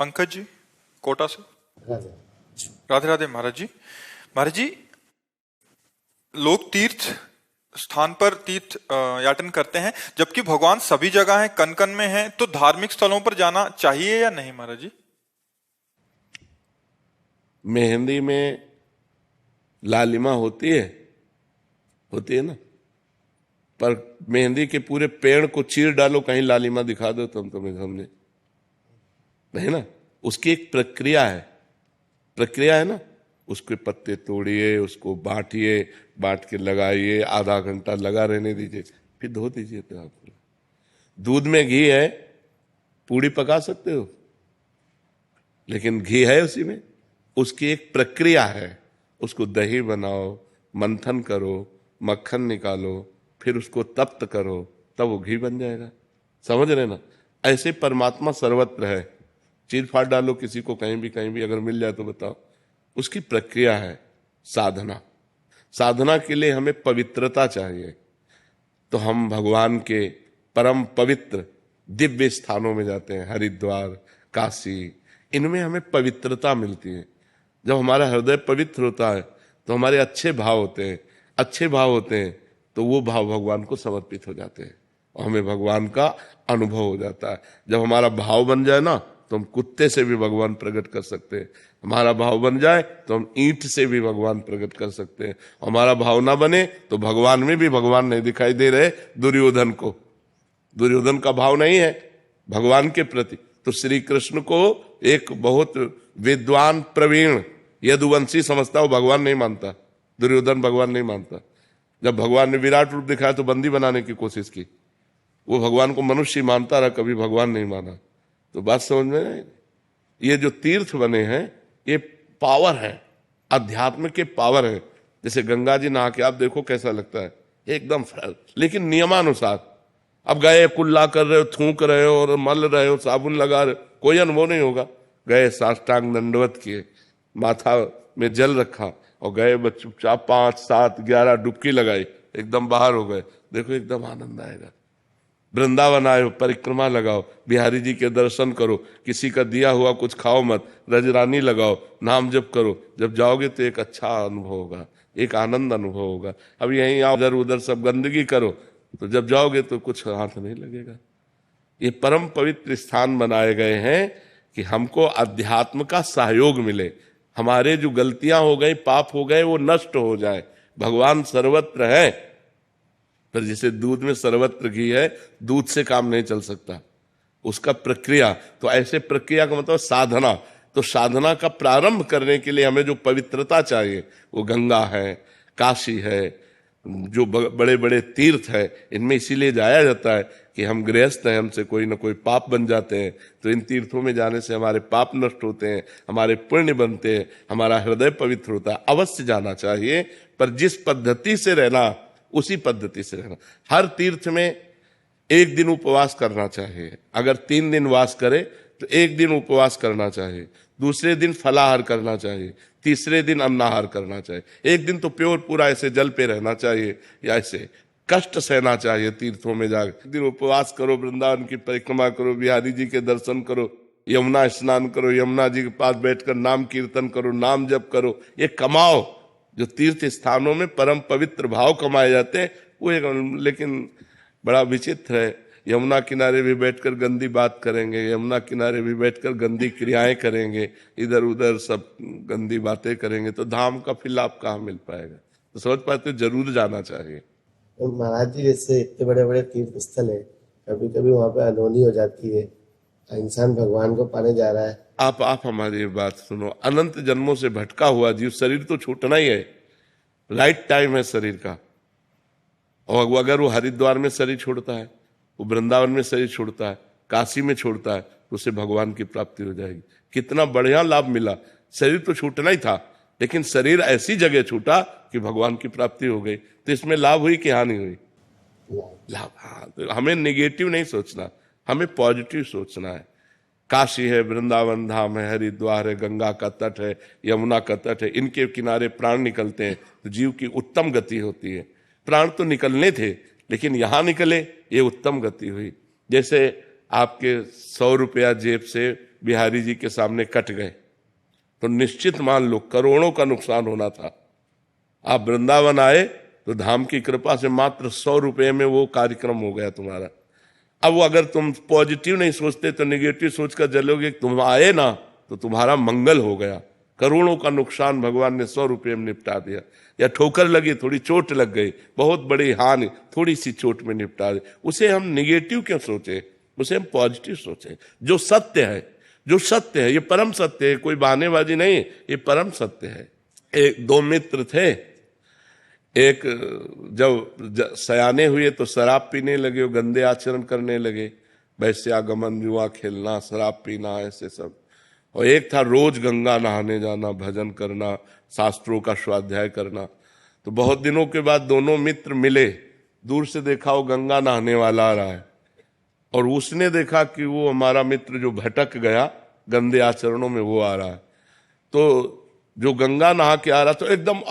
पंकज जी कोटा से। राधे राधे राधे महाराज जी। महाराज जी, लोग तीर्थ स्थान पर तीर्थ याटन करते हैं, जबकि भगवान सभी जगह हैं, कन कन में हैं, तो धार्मिक स्थलों पर जाना चाहिए या नहीं महाराज जी? मेहंदी में लालिमा होती है ना, पर मेहंदी के पूरे पेड़ को चीर डालो, कहीं लालिमा दिखा दो तुम तुम्हें समझे नहीं ना। उसकी एक प्रक्रिया है ना। उसके पत्ते तोड़िए, उसको बांटिए, बांट के लगाइए, आधा घंटा लगा रहने दीजिए, फिर धो दीजिए। तो आप दूध में घी है, पूड़ी पका सकते हो, लेकिन घी है उसी में। उसकी एक प्रक्रिया है, उसको दही बनाओ, मंथन करो, मक्खन निकालो, फिर उसको तप्त करो, तब वो घी बन जाएगा। समझ रहे ना? ऐसे परमात्मा सर्वत्र है। चीर फाड़ डालो किसी को कहीं भी अगर मिल जाए तो बताओ। उसकी प्रक्रिया है साधना। साधना के लिए हमें पवित्रता चाहिए। तो हम भगवान के परम पवित्र दिव्य स्थानों में जाते हैं, हरिद्वार, काशी। इनमें हमें पवित्रता मिलती है। जब हमारा हृदय पवित्र होता है तो हमारे अच्छे भाव होते हैं, तो वो भाव भगवान को समर्पित हो जाते हैं और हमें भगवान का अनुभव हो जाता है। जब हमारा भाव बन जाए ना, तो हम कुत्ते से भी भगवान प्रकट कर सकते हैं। हमारा भाव बन जाए तो हम ईंट से भी भगवान प्रकट कर सकते हैं। हमारा भाव ना बने तो भगवान में भी भगवान नहीं दिखाई दे रहे। दुर्योधन का भाव नहीं है भगवान के प्रति, तो श्री कृष्ण को एक बहुत विद्वान प्रवीण यदुवंशी समझता, वो भगवान नहीं मानता। दुर्योधन भगवान नहीं मानता। जब भगवान ने विराट रूप दिखाया तो बंदी बनाने की कोशिश की। वो भगवान को मनुष्य मानता रहा, कभी भगवान नहीं माना। तो बात समझ में नहीं? ये जो तीर्थ बने हैं ये पावर है, अध्यात्म के पावर है। जैसे गंगा जी नहा के आप देखो कैसा लगता है, एकदम फ्रेश, लेकिन नियमानुसार। अब गए कुल्ला कर रहे हो, थूक रहे हो और मल रहे हो, साबुन लगा रहे हो, कोई अनुभव नहीं होगा। गए साष्टांग दंडवत किए, माथा में जल रखा और गए चुपचाप 5, 7, 11 डुबकी लगाई, एकदम बाहर हो गए, देखो एकदम आनंद आएगा। वृंदावन आए हो, परिक्रमा लगाओ, बिहारी जी के दर्शन करो, किसी का दिया हुआ कुछ खाओ मत, रजरानी लगाओ, नाम जप करो। जब जाओगे तो एक अच्छा अनुभव होगा, एक आनंद अनुभव होगा। अब यहीं आओ, इधर उधर सब गंदगी करो, तो जब जाओगे तो कुछ हाथ नहीं लगेगा। ये परम पवित्र स्थान बनाए गए हैं कि हमको अध्यात्म का सहयोग मिले, हमारे जो गलतियां हो गई, पाप हो गए, वो नष्ट हो जाए। भगवान सर्वत्र है, पर जैसे दूध में सर्वत्र घी है, दूध से काम नहीं चल सकता, उसका प्रक्रिया। तो ऐसे प्रक्रिया का मतलब साधना। तो साधना का प्रारंभ करने के लिए हमें जो पवित्रता चाहिए, वो गंगा है, काशी है, जो बड़े बड़े तीर्थ है, इनमें इसीलिए जाया जाता है कि हम गृहस्थ हैं, हमसे कोई ना कोई पाप बन जाते हैं। तो इन तीर्थों में जाने से हमारे पाप नष्ट होते हैं, हमारे पुण्य बनते हैं, हमारा हृदय पवित्र होता है। अवश्य जाना चाहिए, पर जिस पद्धति से रहना उसी पद्धति से रहना। हर तीर्थ में एक दिन उपवास करना चाहिए। अगर 3 दिन वास करे तो एक दिन उपवास करना चाहिए, दूसरे दिन फलाहार करना चाहिए, तीसरे दिन अन्नाहार करना चाहिए। एक दिन तो प्योर पूरा ऐसे जल पे रहना चाहिए, या ऐसे कष्ट सहना चाहिए तीर्थों में जाकर। एक दिन उपवास करो, वृंदावन की परिक्रमा करो, बिहारी जी के दर्शन करो, यमुना स्नान करो, यमुना जी के पास बैठकर नाम कीर्तन करो, नाम जप करो, ये कमाओ। जो तीर्थ स्थानों में परम पवित्र भाव कमाए जाते हैं वो एक, लेकिन बड़ा विचित्र है। यमुना किनारे भी बैठकर गंदी बात करेंगे, यमुना किनारे भी बैठकर गंदी क्रियाएं करेंगे, इधर उधर सब गंदी बातें करेंगे, तो धाम का फिर लाभ कहाँ मिल पाएगा? तो समझ पाते, जरूर जाना चाहिए। तो महाराज जी, जैसे इतने बड़े बड़े तीर्थ स्थल है, कभी कभी वहाँ पे अनहोनी हो जाती है, इंसान भगवान को पाने जा रहा है। आप हमारी बात सुनो। अनंत जन्मों से भटका हुआ जीव, शरीर तो छूटना ही है, राइट टाइम है शरीर का। और अगर वो हरिद्वार में शरीर छोड़ता है, वो वृंदावन में शरीर छोड़ता है, काशी में छोड़ता है, तो उसे भगवान की प्राप्ति हो जाएगी। कितना बढ़िया लाभ मिला। शरीर तो छूटना ही था, लेकिन शरीर ऐसी जगह छूटा कि भगवान की प्राप्ति हो गई। तो इसमें लाभ हुई कि हानि हुई? लाभ। हाँ, तो हमें नेगेटिव नहीं सोचना, हमें पॉजिटिव सोचना है। काशी है, वृंदावन धाम है, हरिद्वार है, गंगा का तट है, यमुना का तट है, इनके किनारे प्राण निकलते हैं तो जीव की उत्तम गति होती है। प्राण तो निकलने थे, लेकिन यहां निकले, ये उत्तम गति हुई। जैसे आपके 100 रुपया जेब से बिहारी जी के सामने कट गए तो निश्चित मान लो करोड़ों का नुकसान होना था। आप वृंदावन आए तो धाम की कृपा से मात्र 100 रुपये में वो कार्यक्रम हो गया तुम्हारा। अब वो अगर तुम पॉजिटिव नहीं सोचते तो निगेटिव सोचकर चलोगे, तुम आए ना तो तुम्हारा मंगल हो गया। करोड़ों का नुकसान भगवान ने 100 रुपये में निपटा दिया। या ठोकर लगी, थोड़ी चोट लग गई, बहुत बड़ी हानि थोड़ी सी चोट में निपटा दी। उसे हम निगेटिव क्यों सोचे, उसे हम पॉजिटिव सोचे। जो सत्य है, जो सत्य है, ये परम सत्य है, कोई बहानेबाजी नहीं, ये परम सत्य है। एक दो मित्र थे, एक जब सयाने हुए तो शराब पीने लगे, गंदे आचरण करने लगे, वैश्यागमन, जुआ खेलना, शराब पीना, ऐसे सब। और एक था रोज गंगा नहाने जाना, भजन करना, शास्त्रों का स्वाध्याय करना। तो बहुत दिनों के बाद दोनों मित्र मिले, दूर से देखा वो गंगा नहाने वाला आ रहा है और उसने देखा कि वो हमारा मित्र जो भटक गया गंदे आचरणों में वो आ रहा है। तो जो गंगा नहा के आ रहा तो एकदम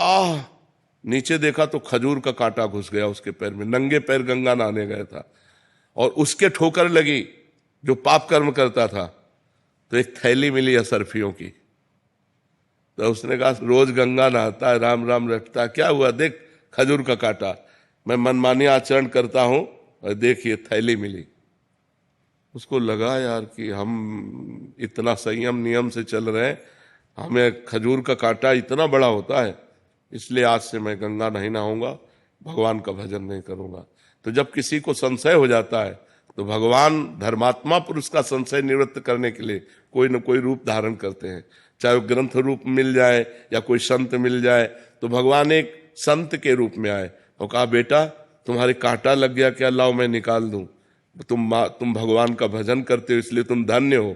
नीचे देखा तो खजूर का कांटा घुस गया उसके पैर में, नंगे पैर गंगा नहाने गया था और उसके ठोकर लगी जो पाप कर्म करता था। तो एक थैली मिली असरफियों की, तो उसने कहा रोज गंगा नहाता है, राम राम रटता है, क्या हुआ, देख खजूर का कांटा, मैं मनमानी आचरण करता हूं और देखिए थैली मिली। उसको लगा यार कि हम इतना संयम नियम से चल रहे हैं, हमें खजूर का कांटा इतना बड़ा होता है, इसलिए आज से मैं गंगा नहीं नहाऊंगा, भगवान का भजन नहीं करूंगा। तो जब किसी को संशय हो जाता है तो भगवान धर्मात्मा पुरुष का संशय निवृत्त करने के लिए कोई न कोई रूप धारण करते हैं, चाहे वो ग्रंथ रूप मिल जाए या कोई संत मिल जाए। तो भगवान एक संत के रूप में आए और कहा बेटा तुम्हारे कांटा लग गया क्या, लाओ मैं निकाल दूं, तुम भगवान का भजन करते हो इसलिए तुम धन्य हो।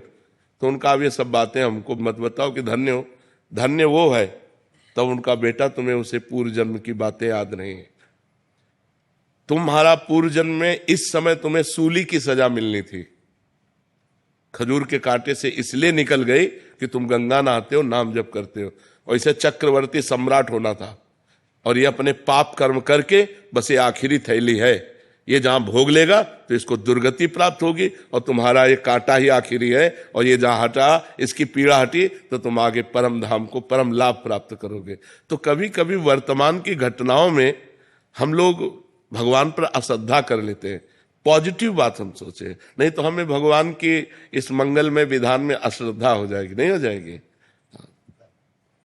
तो उनका अब ये सब बातें हमको मत बताओ कि धन्य हो, धन्य वो है। तब उनका बेटा तुम्हें उसे पूर्व जन्म की बातें याद नहीं है, तुम्हारा पूर्व जन्म में इस समय तुम्हें सूली की सजा मिलनी थी, खजूर के कांटे से इसलिए निकल गई कि तुम गंगा नहाते हो, नाम जप करते हो, और इसे चक्रवर्ती सम्राट होना था। और ये अपने पाप कर्म करके बस ये आखिरी थैली है, ये जहां भोग लेगा तो इसको दुर्गति प्राप्त होगी और तुम्हारा ये कांटा ही आखिरी है, और ये जहां हटा, इसकी पीड़ा हटी तो तुम आगे परम धाम को परम लाभ प्राप्त करोगे। तो कभी कभी वर्तमान की घटनाओं में हम लोग भगवान पर अश्रद्धा कर लेते हैं, पॉजिटिव बात हम सोचे, नहीं तो हमें भगवान की इस मंगल में विधान में अश्रद्धा हो जाएगी, नहीं हो जाएगी।